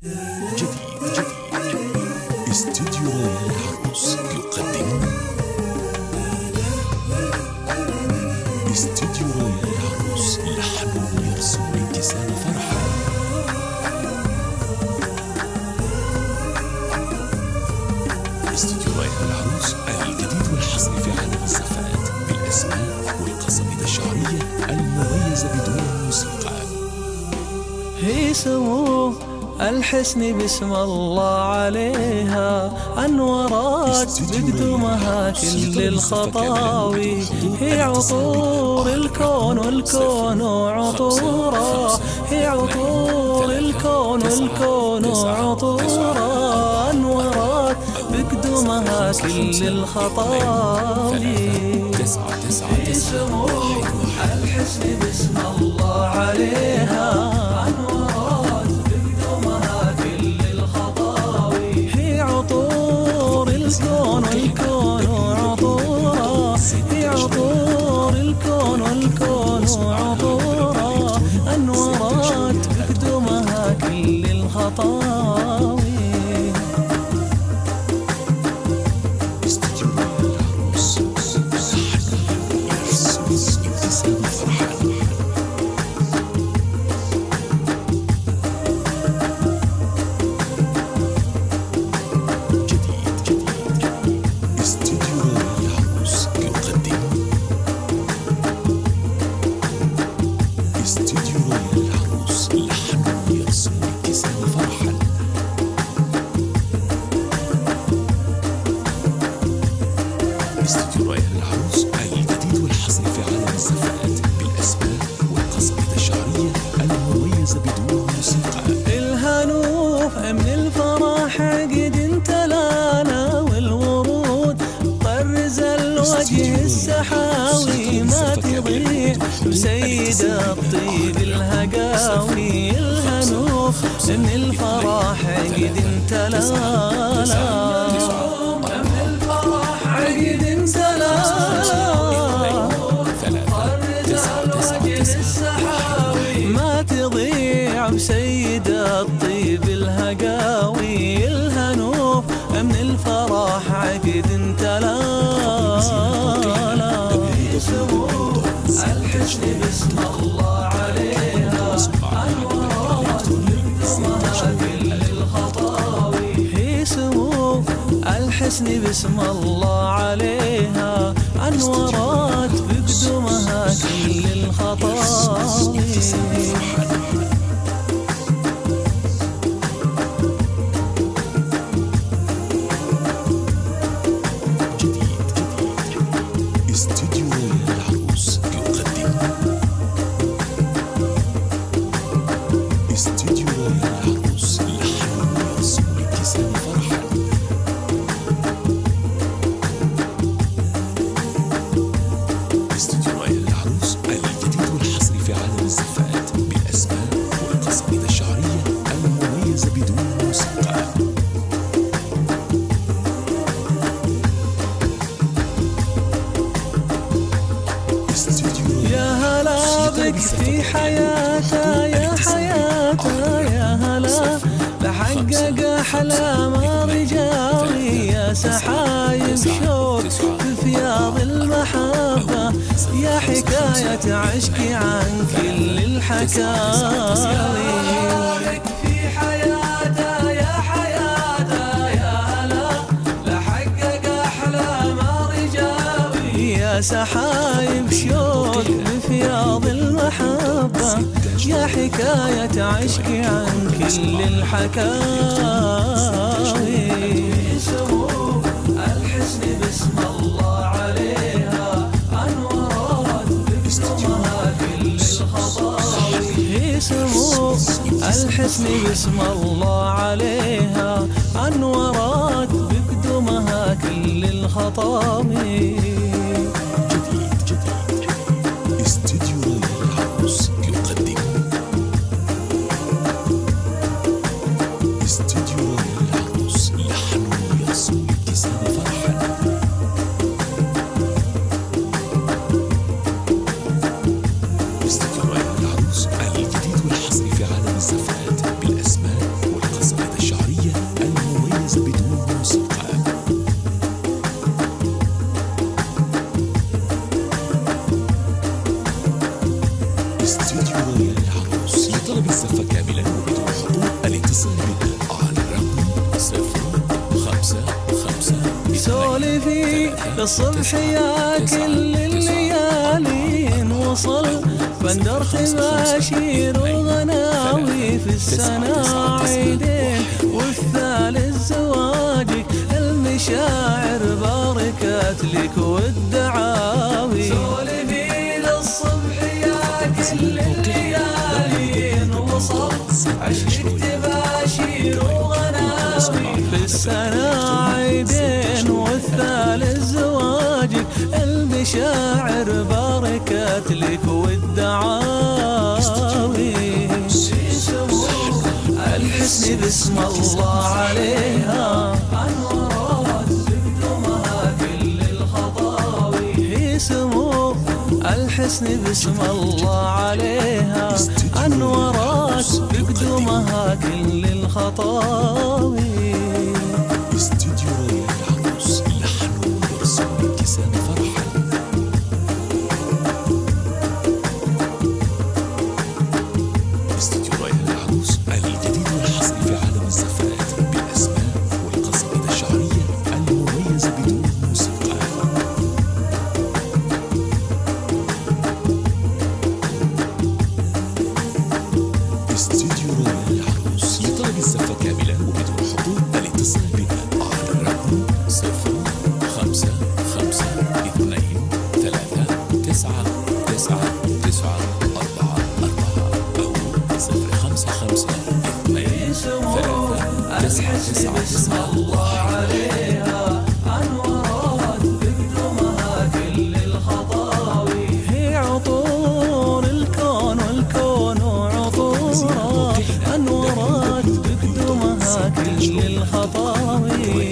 جديد استديو رويال العروس يقدم استديو رويال العروس لحن يرسم ابتسام فرحة. استديو رويال العروس الجديد والحصري في عالم الزفات بالأسماء والقصائد الشعرية المميزة بدون موسيقى. هي سموه الحسن بسم الله عليها، أنورات بقدومها كل الخطاوي، هي عطور الكون والكون عطورا، هي عطور الكون والكون عطورا، أنورات بقدومها كل الخطاوي. هي سموه الحسن بسم الله عليها، أنورات بقدومها كل الخطاوي، هي عطور الكون والكون عطورا، هي عطور الكون والكون عطورا، أنورات بقدومها كل الخطاوي. استديو رويال العروس الجديد والحصري في عالم الزفات بالأسماء والقصائد الشعرية المميزة بدون موسيقى. الهنوف من الفرح عقد انتلانا، والورود طرز الوجه السحاوي، ما تضيع بسيد الطيب الهقاوي. الهنوف من الفرح عقد انتلانا، ما تضيع بسيد الطيب الهقاوي. الهنوف من الفرح عقد انتلالا، سموه الحسن بسم الله عليها، أنورات بقدومها كل الخطاوي. هي سموه الحسن بسم الله عليها، أنورات بقدومها كل الخطاوي. استديو رويال العروس يقدم استديو رويال العروس لحن يرسم ابتسام فرحة. استديو رويال العروس الجديد والحصري في عالم الزفات بالأسماء والقصائد الشعرية المميزة بدون موسيقى. يا هلا بك في حياته يا حياته، يا هلا لحقق أحلام رجالي، يا سحايب شوق في فياض المحبة، يا حكاية عشقي عن كل الحكاوي. في حياته يا حياته، يا هلا لحقق أحلام رجالي، يا سحايب شوق بفياض المحبة، يا حكاية عشقي عن كل الحكاوي. سموه الحسن بسم الله عليها، أنورات بقدومها كل الخطاوي. سموه الحسن بسم الله عليها، أنورات بقدومها كل الخطاوي. استديو رويال العروس يقدم استديو رويال العروس لحن يرسم ابتسام فرحة. استديو رويال العروس الجديد والحصري في عالم الزفات بالأسماء والقصائد استديو رويال العروس لطلب الزفة كاملا وبدون حضور الاتصال بنا على الرقم 055 سولفي للصبح يا كل الليالي نوصل بندر تباشير وغناوي في السنة عيدين والثالث زواجك المشاعر باركات لك والدعاوي سولفي للصبح يا كل الليالي نوصل عشق تباشير وغناوي في السنة عيدين والثالث زواجك المشاعر باركات لك والدعاوي الحسن باسم الله عليها أنوارات تقدمها كل الخطاوي هي سمو الحسن باسم الله عليها أنوارات تقدمها كل الخطاوي استديو رويال العروس لحن ورسم ابتسام فرحة استديو رويال العروس الجديد والحصري في عالم الزفات بالأسماء والقصائد الشعرية المميزة بدون موسيقى استديو رويال العروس لطلب الزفة كاملا وبدون حضور الاتصال بنا على الرقم 055 باسم الله عليها أنوارات تقدمها كل الخطاوي هي عطور الكون والكون عطورها أنوارات تقدمها كل الخطاوي